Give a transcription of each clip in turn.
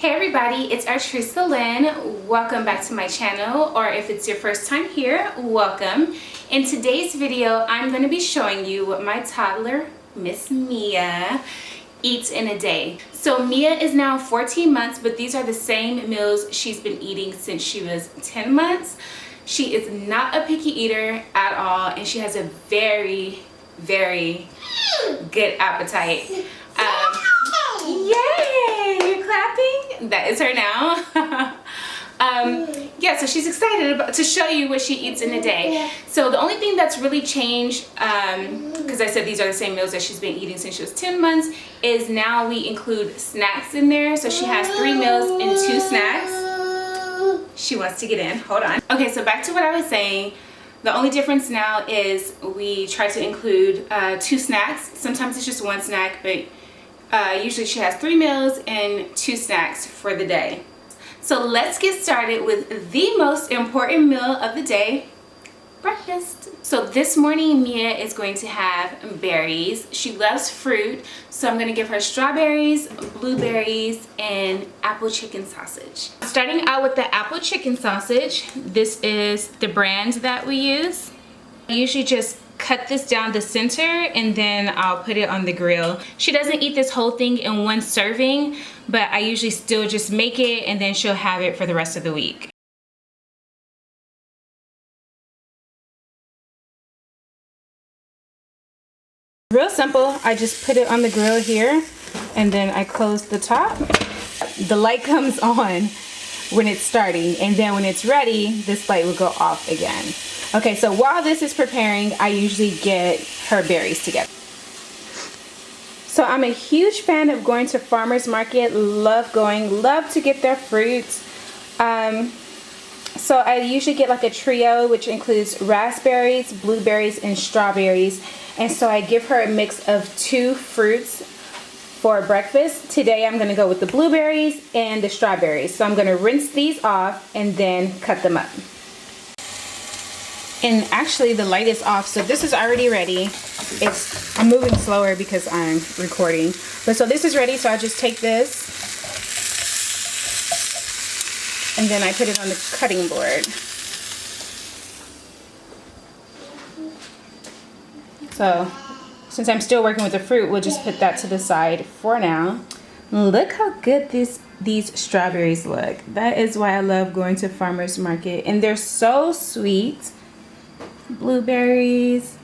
Hey everybody, it's Artrista Lynn. Welcome back to my channel, or if it's your first time here, welcome. In today's video, I'm going to be showing you what my toddler, Miss Mia, eats in a day. So Mia is now 14 months, but these are the same meals she's been eating since she was 10 months. She is not a picky eater at all, and she has a very, very good appetite. Yay! You're clapping? That is her now. Yeah, so she's excited to show you what she eats in a day. So the only thing that's really changed, because I said these are the same meals that she's been eating since she was 10 months, is now we include snacks in there. So she has 3 meals and 2 snacks. She wants to get in. Hold on. Okay, so back to what I was saying. The only difference now is we try to include 2 snacks. Sometimes it's just 1 snack, but usually she has 3 meals and 2 snacks for the day. So let's get started with the most important meal of the day, breakfast. So this morning Mia is going to have berries. She loves fruit, so I'm going to give her strawberries, blueberries, and apple chicken sausage. Starting out with the apple chicken sausage, this is the brand that we use. I usually just cut this down the center and then I'll put it on the grill. She doesn't eat this whole thing in one serving, but I usually still just make it and then she'll have it for the rest of the week. Real simple. I just put it on the grill here and then I close the top. The light comes on when it's starting, and then when it's ready, this light will go off again. Okay, so while this is preparing, I usually get her berries together. So I'm a huge fan of going to farmers market. Love to get their fruits. So I usually get like a trio, which includes raspberries, blueberries, and strawberries. And so I give her a mix of 2 fruits for breakfast. Today I'm going to go with the blueberries and the strawberries. So I'm going to rinse these off and then cut them up. And actually the light is off, so this is already ready. I'm moving slower because I'm recording. But so this is ready, so I'll just take this and then I put it on the cutting board. So since I'm still working with the fruit, we'll just put that to the side for now. Look how good these strawberries look. That is why I love going to farmers market, and they're so sweet. Blueberries.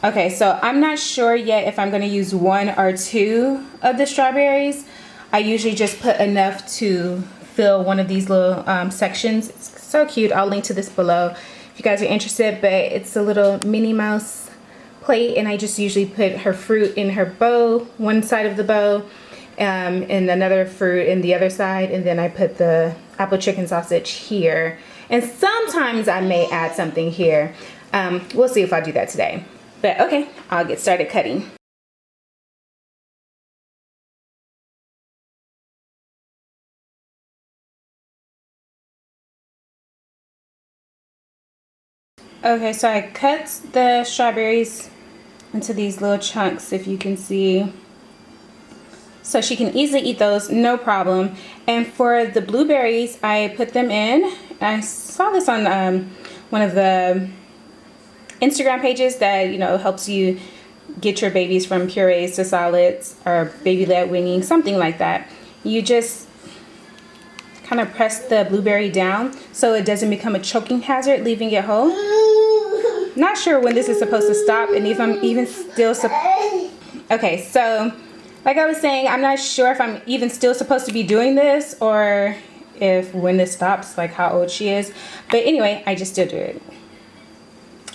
Okay, so I'm not sure yet if I'm going to use 1 or 2 of the strawberries. I usually just put enough to fill one of these little sections. It's so cute. I'll link to this below if you guys are interested, but it's a little Minnie Mouse plate, and I just usually put her fruit in her bow, one side of the bow, and another fruit in the other side, and then I put the apple chicken sausage here, and sometimes I may add something here. We'll see if I do that today, but okay, I'll get started cutting. Okay, so I cut the strawberries into these little chunks, if you can see, so she can easily eat those, no problem. And for the blueberries, I put them in. I saw this on one of the Instagram pages that, you know, helps you get your babies from purees to solids, or baby-led weaning, something like that. You just kind of press the blueberry down so it doesn't become a choking hazard, leaving it whole. Not sure when this is supposed to stop, and if I'm even still okay, so like I was saying, I'm not sure if I'm even still supposed to be doing this, or if when this stops, like how old she is. But anyway, I just still do it.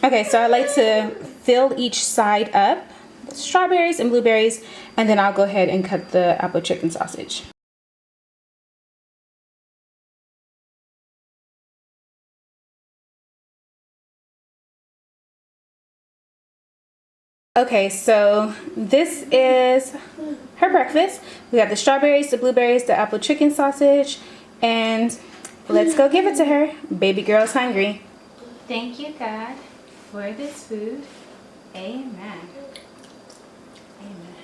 Okay, so I like to fill each side up, strawberries and blueberries, and then I'll go ahead and cut the apple chicken sausage. Okay, so this is her breakfast. We got the strawberries, the blueberries, the apple chicken sausage, and let's go give it to her. Baby girl's hungry. Thank you, God, for this food. Amen. Amen.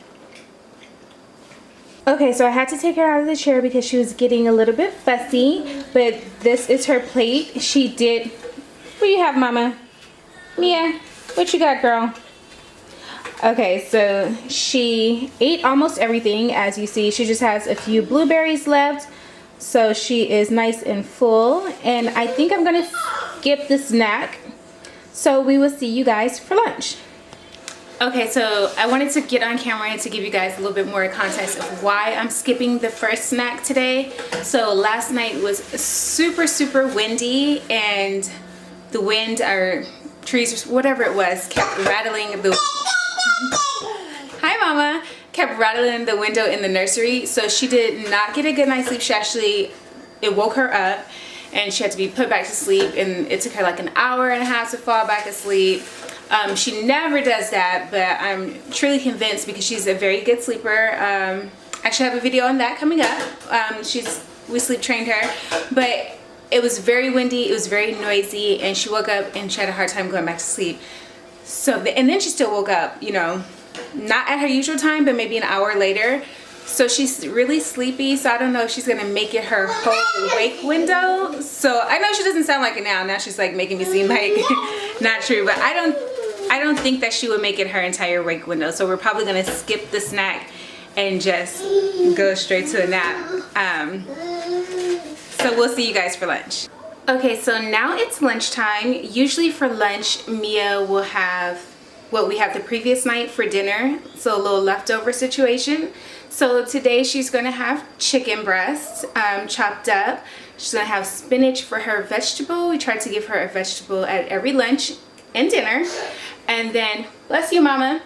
Okay, so I had to take her out of the chair because she was getting a little bit fussy, but this is her plate. She did, what do you have, Mama? Mia, what you got, girl? Okay, so she ate almost everything, as you see. She just has a few blueberries left, so she is nice and full, and I think I'm gonna skip the snack, so we will see you guys for lunch. Okay, so I wanted to get on camera and to give you guys a little bit more context of why I'm skipping the first snack today. So last night was super windy, and the wind or trees or whatever it was kept rattling the Hi Mama, kept rattling the window in the nursery, so she did not get a good night's sleep. She actually, it woke her up and she had to be put back to sleep, and it took her like an hour and a half to fall back asleep. She never does that, but I'm truly convinced because she's a very good sleeper. Actually, I have a video on that coming up. We sleep trained her, but it was very windy, it was very noisy, and she woke up and she had a hard time going back to sleep. So, and then she still woke up, you know, not at her usual time, but maybe an hour later. So she's really sleepy, so I don't know if she's gonna make it her whole wake window. So I know she doesn't sound like it now. Now she's like making me seem like not true, but I don't think that she would make it her entire wake window. So we're probably gonna skip the snack and just go straight to a nap. So we'll see you guys for lunch. Okay, so now it's lunchtime. Usually for lunch, Mia will have what we had the previous night for dinner, so a little leftover situation. So today she's gonna have chicken breasts chopped up. She's gonna have spinach for her vegetable. We try to give her a vegetable at every lunch and dinner. And then, bless you Mama.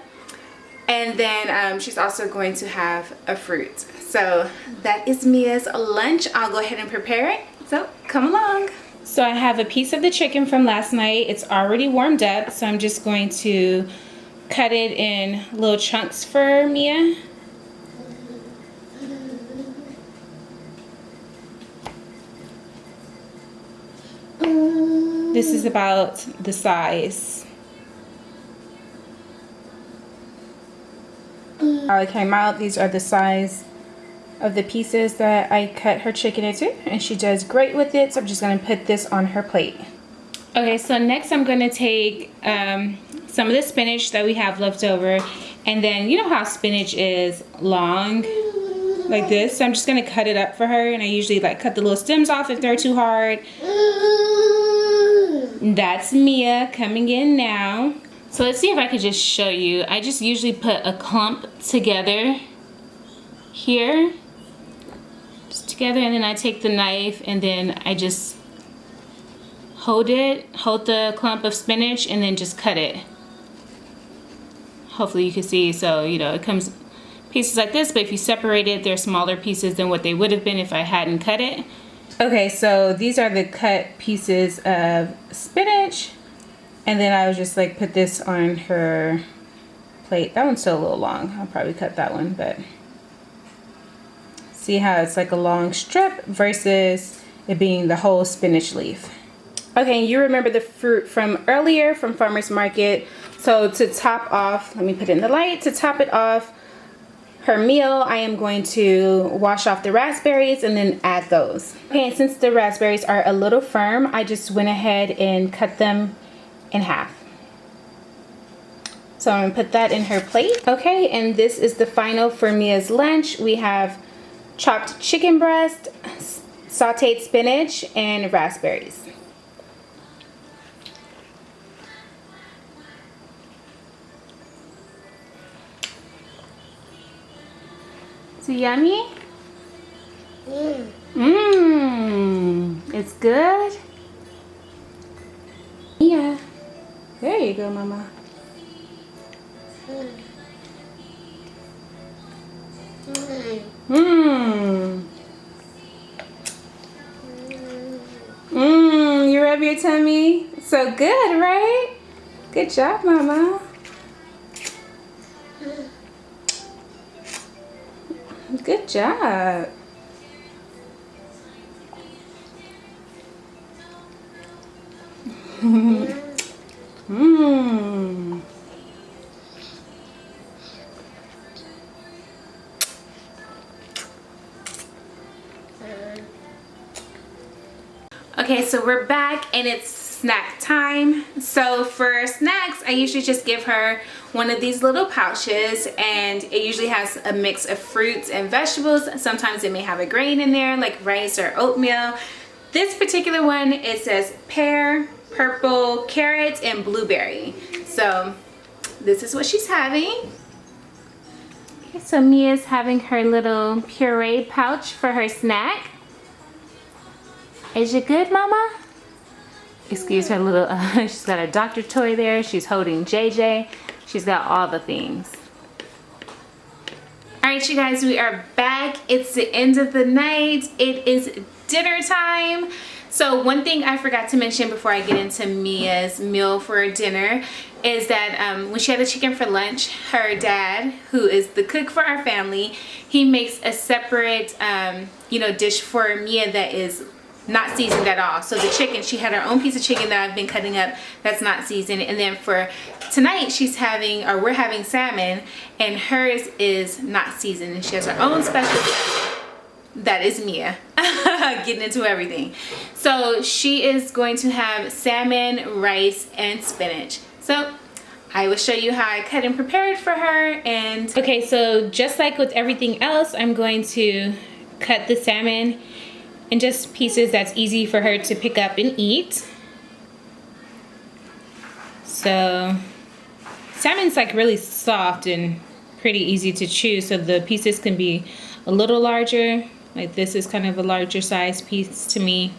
And then she's also going to have a fruit. So that is Mia's lunch. I'll go ahead and prepare it. So come along. So I have a piece of the chicken from last night. It's already warmed up, so I'm just going to cut it in little chunks for Mia. This is about the size. How it came out, these are the size of the pieces that I cut her chicken into, and she does great with it, so I'm just going to put this on her plate. Okay, so next I'm going to take some of the spinach that we have left over, and then you know how spinach is long like this, so I'm just going to cut it up for her, and I usually like cut the little stems off if they're too hard. That's Mia coming in now. So let's see if I could just show you. I just usually put a clump together here, just together, and then I take the knife and then I just hold the clump of spinach and then just cut it. Hopefully you can see, so you know it comes pieces like this, but if you separate it, they're smaller pieces than what they would have been if I hadn't cut it. Okay, so these are the cut pieces of spinach, and then I would just like put this on her plate. That one's still a little long. I'll probably cut that one, but see how it's like a long strip versus it being the whole spinach leaf. Okay, you remember the fruit from earlier from Farmer's Market. So to top off, let me put it in the light, to top it off her meal, I am going to wash off the raspberries and then add those. Okay, and since the raspberries are a little firm, I just went ahead and cut them in half. So I'm gonna put that in her plate. Okay, and this is the final for Mia's lunch. We have chopped chicken breast, sauteed spinach, and raspberries. Is it yummy? It's good? Yeah. There you go, Mama. You rub your tummy? So good, right? Good job, Mama. Good job. Okay, so we're back and it's snack time. So for snacks, I usually just give her one of these little pouches, and it usually has a mix of fruits and vegetables. Sometimes it may have a grain in there like rice or oatmeal. This particular one, it says pear, purple, carrot, and blueberry. So this is what she's having. Okay, so Mia's having her little puree pouch for her snack. Is it good, Mama? Excuse her little, she's got a doctor toy there. She's holding JJ. She's got all the things. All right, you guys, we are back. It's the end of the night. It is dinner time. So one thing I forgot to mention before I get into Mia's meal for dinner is that when she had the chicken for lunch, her dad, who is the cook for our family, he makes a separate, dish for Mia that is not seasoned at all. So the chicken, she had her own piece of chicken that I've been cutting up that's not seasoned. And then for tonight, we're having salmon, and hers is not seasoned. And she has her own special. That is Mia getting into everything. So she is going to have salmon, rice, and spinach. So I will show you how I cut and prepared for her. And okay, so just like with everything else, I'm going to cut the salmon in just pieces that's easy for her to pick up and eat. So salmon's like really soft and pretty easy to chew, so the pieces can be a little larger. Like this is kind of a larger size piece to me.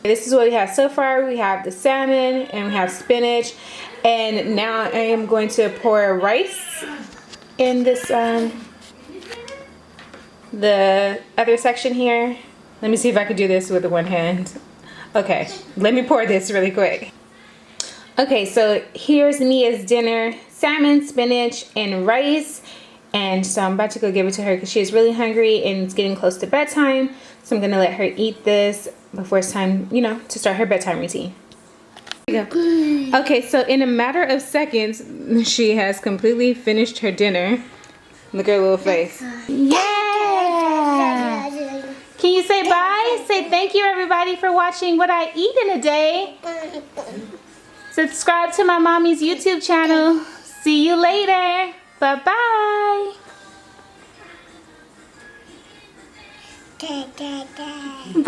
This is what we have so far. We have the salmon and we have spinach, and now I am going to pour rice in this the other section here. Let me see if I can do this with the one hand. Okay, let me pour this really quick. Okay, so here's Mia's dinner: salmon, spinach, and rice. And so I'm about to go give it to her because she is really hungry and it's getting close to bedtime. So I'm gonna let her eat this before it's time, to start her bedtime routine. Here you go. Okay, so in a matter of seconds, she has completely finished her dinner. Look at her little face. Yeah! Can you say bye? Say thank you, everybody, for watching what I eat in a day. Subscribe to my mommy's YouTube channel. See you later. Bye-bye. Bye.